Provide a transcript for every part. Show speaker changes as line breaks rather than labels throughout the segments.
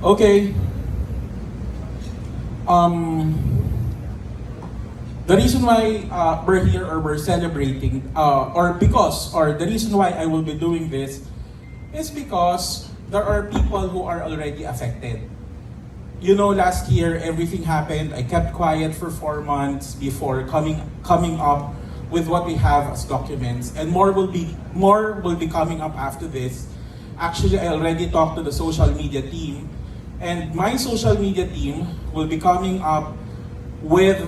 Okay. The reason why we're here or we're celebrating, or the reason why I will be doing this is because there are people who are already affected. You know, last year everything happened. I kept quiet for 4 months before coming up with what we have as documents, and more will be coming up after this. Actually, I already talked to the social media team, and my social media team will be coming up with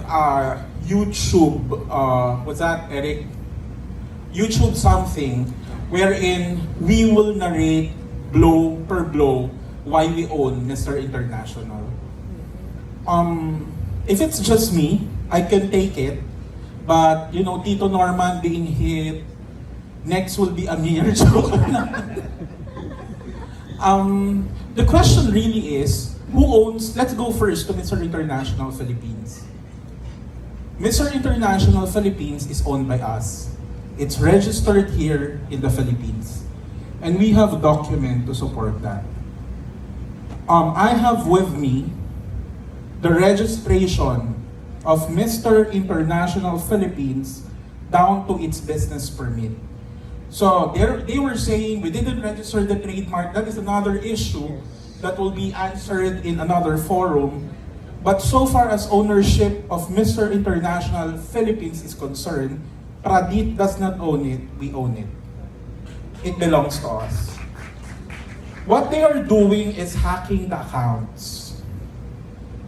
YouTube. What's that, Eric? YouTube something wherein we will narrate blow per blow why we own Mr. International. If it's just me, I can take it. But, you know, Tito Norman being hit, next will be Amir. The question really is, who owns, let's go first to Mr. International Philippines. Mr. International Philippines is owned by us. It's registered here in the Philippines. And we have a document to support that. I have with me the registration of Mr. International Philippines down to its business permit. So they were saying we didn't register the trademark. That is another issue that will be answered in another forum. But so far as ownership of Mr. International Philippines is concerned, Pradit does not own it, we own it. It belongs to us. What they are doing is hacking the accounts.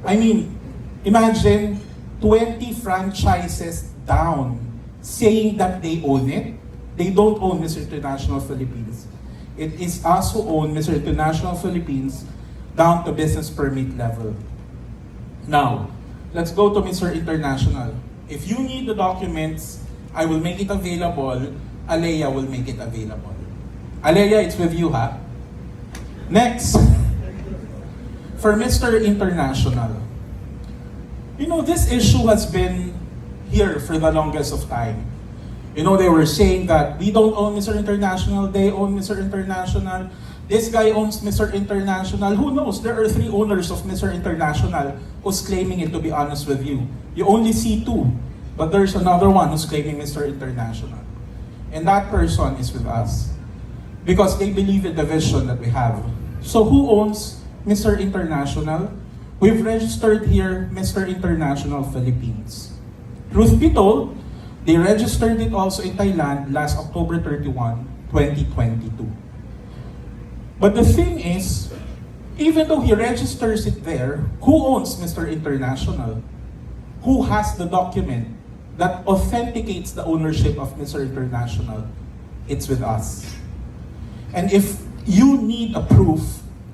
I mean, imagine 20 franchises down saying that they own it. They don't own Mr. International Philippines. It is us who own Mr. International Philippines down to business permit level. Now, let's go to Mr. International. If you need the documents, I will make it available. Alea will make it available. Alea, it's with you, ha? Next, for Mr. International. You know, this issue has been here for the longest of time. You know, they were saying that we don't own Mr. International, they own Mr. International. This guy owns Mr. International. Who knows? There are 3 owners of Mr. International who's claiming it, to be honest with you. You only see 2, but there's another one who's claiming Mr. International. And that person is with us because they believe in the vision that we have. So who owns Mr. International? We've registered here Mr. International Philippines. Truth be told, they registered it also in Thailand last October 31, 2022. But the thing is, even though he registers it there, who owns Mr. International? Who has the document that authenticates the ownership of Mr. International? It's with us. And if you need a proof,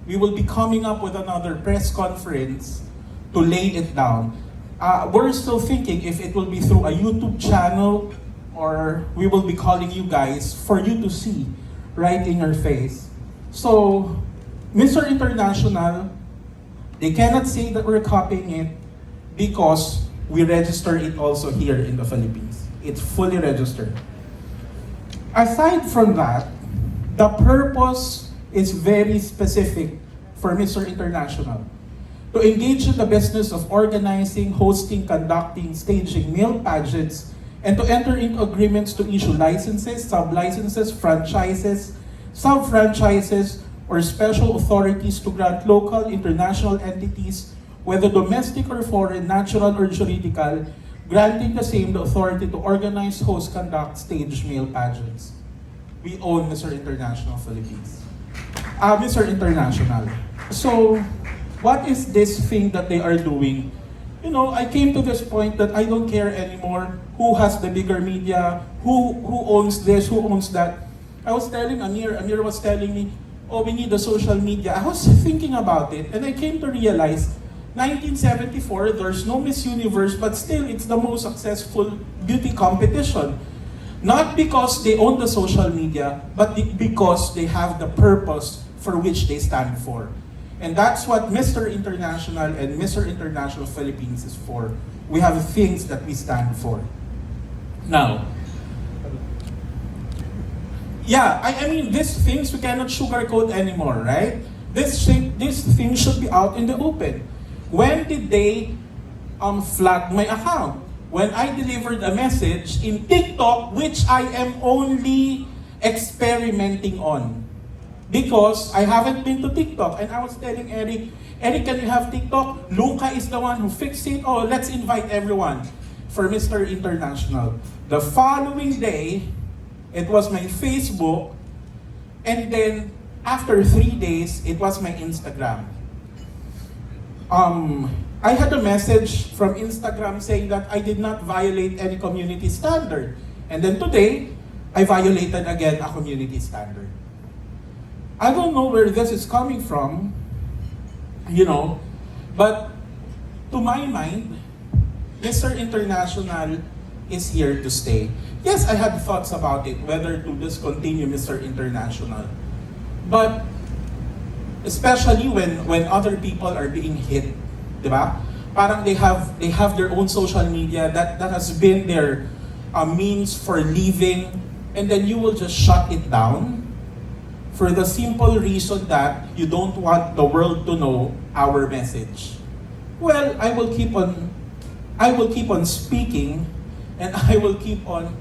we will be coming up with another press conference to lay it down. We're still thinking if it will be through a YouTube channel or we will be calling you guys for you to see right in your face. So, Mr. International, they cannot say that we're copying it because we register it also here in the Philippines. It's fully registered. Aside from that, the purpose is very specific for Mr. International. To engage in the business of organizing, hosting, conducting, staging male pageants, and to enter into agreements to issue licenses, sub-licenses, franchises, sub-franchises, or special authorities to grant local, international entities, whether domestic or foreign, natural or juridical, granting the same the authority to organize, host, conduct, stage male pageants. We own Mr. International Philippines. Mr. International. So, what is this thing that they are doing? You know, I came to this point that I don't care anymore who has the bigger media, who owns this, who owns that. I was telling Amir was telling me, oh, we need the social media. I was thinking about it, and I came to realize, 1974, there's no Miss Universe, but still it's the most successful beauty competition. Not because they own the social media, but because they have the purpose for which they stand for. And that's what Mr. International and Mr. International Philippines is for. We have things that we stand for. Now, yeah, I mean, these things we cannot sugarcoat anymore, right? This thing should be out in the open. When did they flag my account? When I delivered a message in TikTok, which I am only experimenting on. Because I haven't been to TikTok. And I was telling Eric, can you have TikTok? Luca is the one who fixed it. Oh, let's invite everyone for Mr. International. The following day, it was my Facebook. And then, after 3 days, it was my Instagram. I had a message from Instagram saying that I did not violate any community standard. And then today, I violated again a community standard. I don't know where this is coming from, but to my mind, Mr. International is here to stay. Yes, I had thoughts about it, whether to discontinue Mr. International. But especially when other people are being hit, diba? Parang they have their own social media that has been their means for living, and then you will just shut it down for the simple reason that you don't want the world to know our message. Well, I will keep on speaking, and I will keep on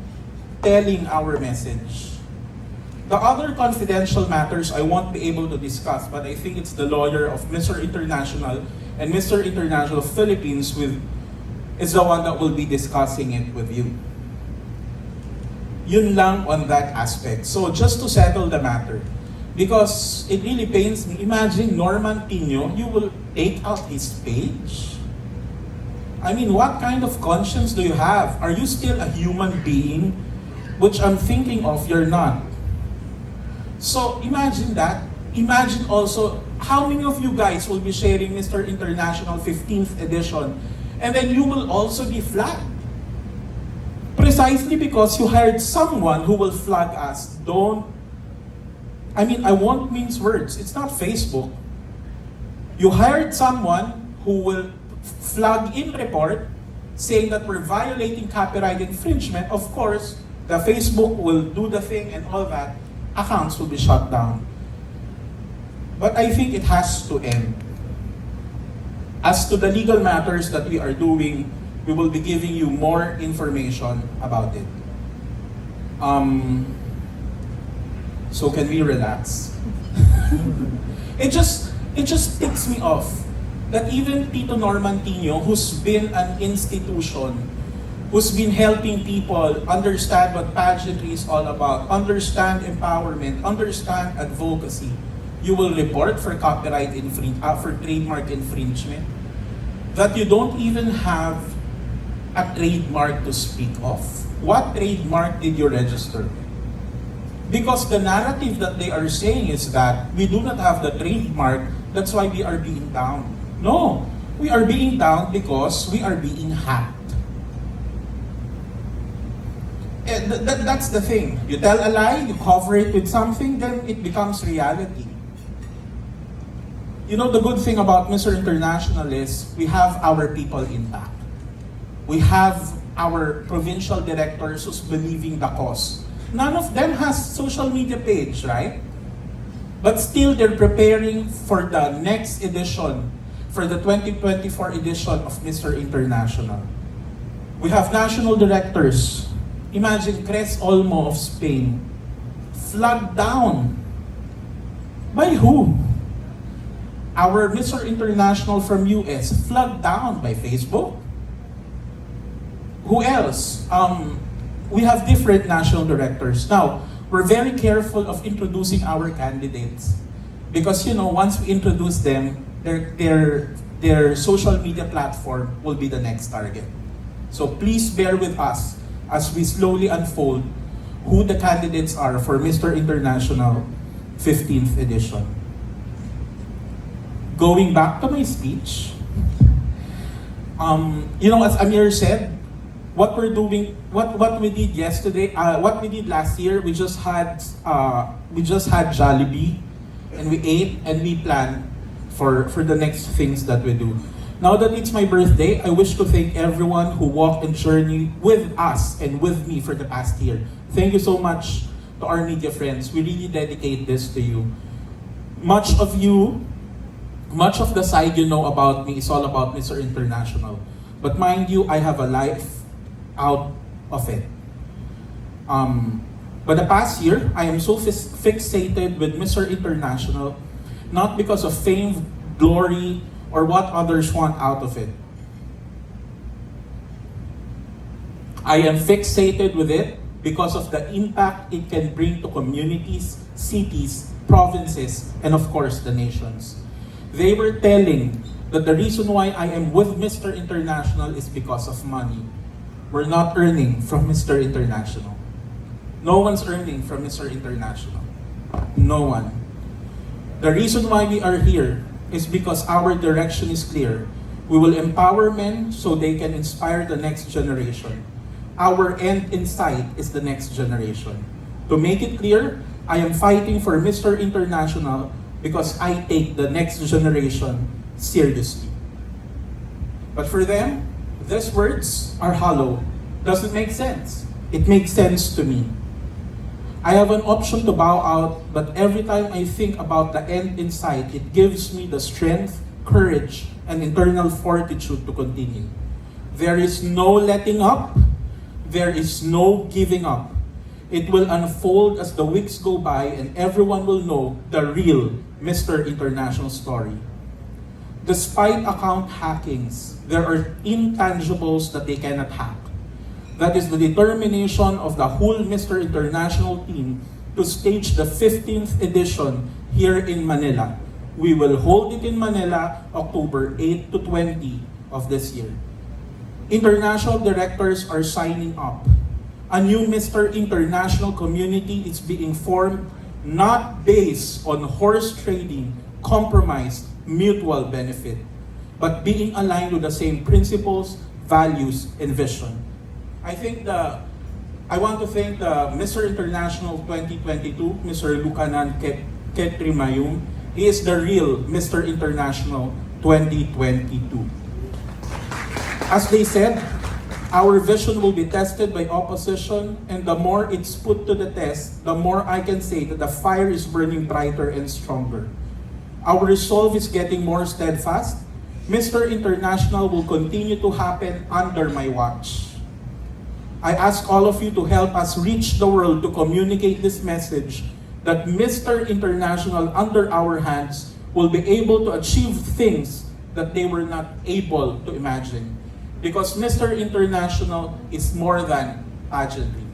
telling our message. The other confidential matters I won't be able to discuss, but I think it's the lawyer of Mr. International and Mr. International Philippines is the one that will be discussing it with you. Yun lang on that aspect. So just to settle the matter, because it really pains me. Imagine Norman Pino, you will take out his page? I mean, what kind of conscience do you have? Are you still a human being? Which I'm thinking of, you're not. So imagine that. Imagine also, how many of you guys will be sharing Mr. International 15th edition, and then you will also be flagged? Precisely because you hired someone who will flag us. I won't mince words. It's not Facebook. You hired someone who will flag in report saying that we're violating copyright infringement. Of course, the Facebook will do the thing and all that. Accounts will be shut down. But I think it has to end. As to the legal matters that we are doing, we will be giving you more information about it. So can we relax? It just ticks me off that even Tito Norman Tino, who's been an institution, who's been helping people understand what pageantry is all about, understand empowerment, understand advocacy, you will report for copyright for trademark infringement, that you don't even have a trademark to speak of. What trademark did you register? Because the narrative that they are saying is that we do not have the trademark, that's why we are being down. No, we are being down because we are being hacked. That's the thing. You tell a lie, you cover it with something, then it becomes reality. You know, the good thing about Mr. International is we have our people intact. We have our provincial directors who's believing the cause. None of them has social media page, right? But still, they're preparing for the next edition, for the 2024 edition of Mr. International. We have national directors. Imagine Cres Olmo of Spain, flagged down. By who? Our Mr. International from US, flagged down by Facebook. Who else? We have different national directors. Now, we're very careful of introducing our candidates because, once we introduce them, their social media platform will be the next target. So please bear with us as we slowly unfold who the candidates are for Mr. International 15th edition. Going back to my speech, as Amir said, what we're doing, what we did yesterday, what we did last year, we just had Jollibee, and we ate and we planned for the next things that we do. Now that it's my birthday, I wish to thank everyone who walked and journeyed with us and with me for the past year. Thank you so much to our media friends. We really dedicate this to you. Much of the side you know about me is all about Mr. International. But mind you, I have a life out of it. But the past year, I am so fixated with Mr. International, not because of fame, glory, or what others want out of it. I am fixated with it because of the impact it can bring to communities, cities, provinces, and of course the nations. They were telling that the reason why I am with Mr. International is because of money. We're not earning from Mr. International. No one's earning from Mr. International. No one. The reason why we are here is because our direction is clear. We will empower men so they can inspire the next generation. Our end in sight is the next generation. To make it clear, I am fighting for Mr. International because I take the next generation seriously. But for them, these words are hollow. Doesn't make sense. It makes sense to me. I have an option to bow out, but every time I think about the end in sight, it gives me the strength, courage, and internal fortitude to continue. There is no letting up. There is no giving up. It will unfold as the weeks go by and everyone will know the real Mr. International story. Despite account hackings, there are intangibles that they cannot hack. That is the determination of the whole Mr. International team to stage the 15th edition here in Manila. We will hold it in Manila October 8 to 20 of this year. International directors are signing up. A new Mr. International community is being formed not based on horse trading, compromise, mutual benefit, but being aligned with the same principles, values, and vision. I want to thank the Mr. International 2022, Mr. Lucanan Ketrimayum. He is the real Mr. International 2022. As they said, our vision will be tested by opposition, and the more it's put to the test, the more I can say that the fire is burning brighter and stronger. Our resolve is getting more steadfast. Mr. International will continue to happen under my watch. I ask all of you to help us reach the world to communicate this message that Mr. International under our hands will be able to achieve things that they were not able to imagine. Because Mr. International is more than pageantry.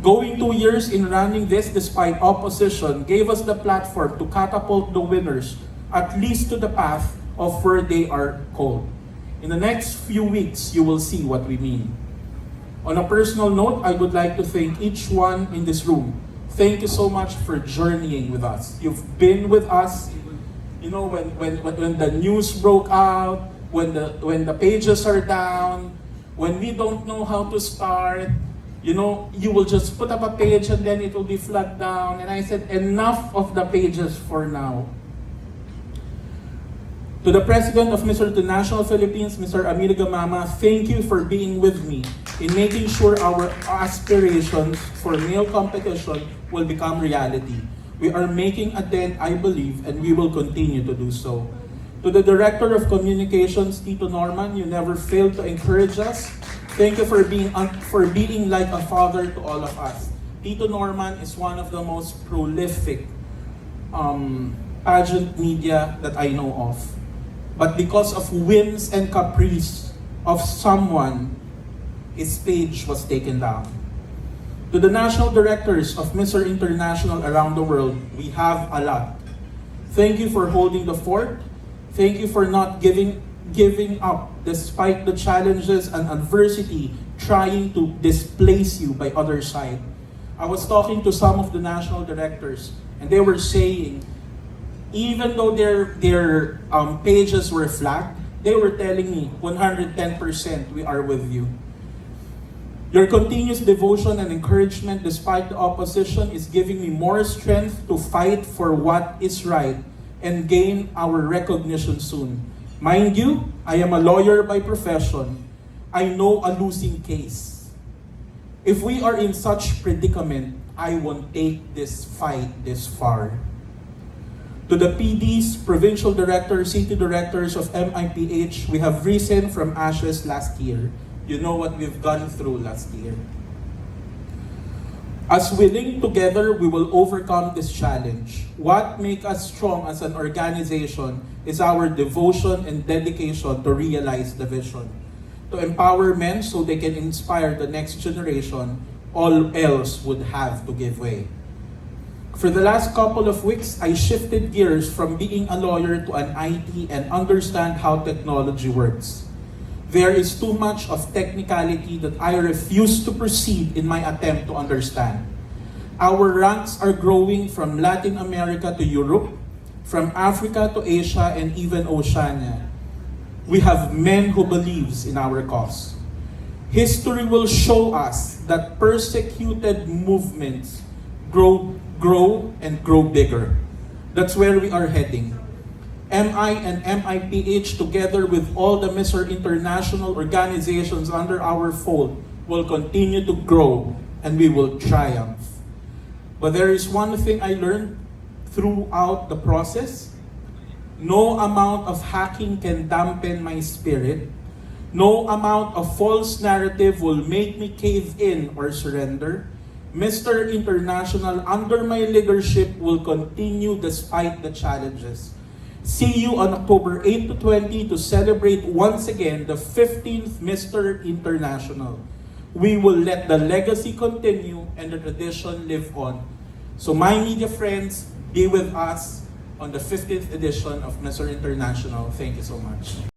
Going 2 years in running this despite opposition gave us the platform to catapult the winners at least to the path of where they are called. In the next few weeks, you will see what we mean. On a personal note, I would like to thank each one in this room. Thank you so much for journeying with us. You've been with us, you know, when the news broke out, when the pages are down, when we don't know how to start, you know, you will just put up a page and then it will be flat down. And I said, enough of the pages for now. To the President of Mr. International Philippines, Mr. Amir Gamama, thank you for being with me in making sure our aspirations for male competition will become reality. We are making a dent, I believe, and we will continue to do so. To the Director of Communications, Tito Norman, you never failed to encourage us. Thank you for being like a father to all of us. Tito Norman is one of the most prolific pageant media that I know of. But because of whims and caprice of someone, his page was taken down. To the national directors of Mr. International around the world, we have a lot. Thank you for holding the fort. Thank you for not giving up despite the challenges and adversity trying to displace you by other side. I was talking to some of the national directors and they were saying, even though their pages were flagged, they were telling me 110% we are with you. Your continuous devotion and encouragement despite the opposition is giving me more strength to fight for what is right and gain our recognition soon. Mind you, I am a lawyer by profession. I know a losing case. If we are in such predicament, I won't take this fight this far. To the PDs, provincial directors, city directors of MIPH, we have risen from ashes last year. You know what we've gone through last year. As we link together, we will overcome this challenge. What makes us strong as an organization is our devotion and dedication to realize the vision. To empower men so they can inspire the next generation, all else would have to give way. For the last couple of weeks, I shifted gears from being a lawyer to an IT and understand how technology works. There is too much of technicality that I refuse to proceed in my attempt to understand. Our ranks are growing from Latin America to Europe, from Africa to Asia, and even Oceania. We have men who believes in our cause. History will show us that persecuted movements grow and grow bigger. That's where we are heading. MI and MIPH, together with all the Mr. International organizations under our fold, will continue to grow and we will triumph. But there is one thing I learned throughout the process. No amount of hacking can dampen my spirit. No amount of false narrative will make me cave in or surrender. Mr. International, under my leadership, will continue despite the challenges. See you on October 8 to 20 to celebrate once again the 15th Mr. International. We will let the legacy continue and the tradition live on. So my media friends, be with us on the 15th edition of Mr. International. Thank you so much.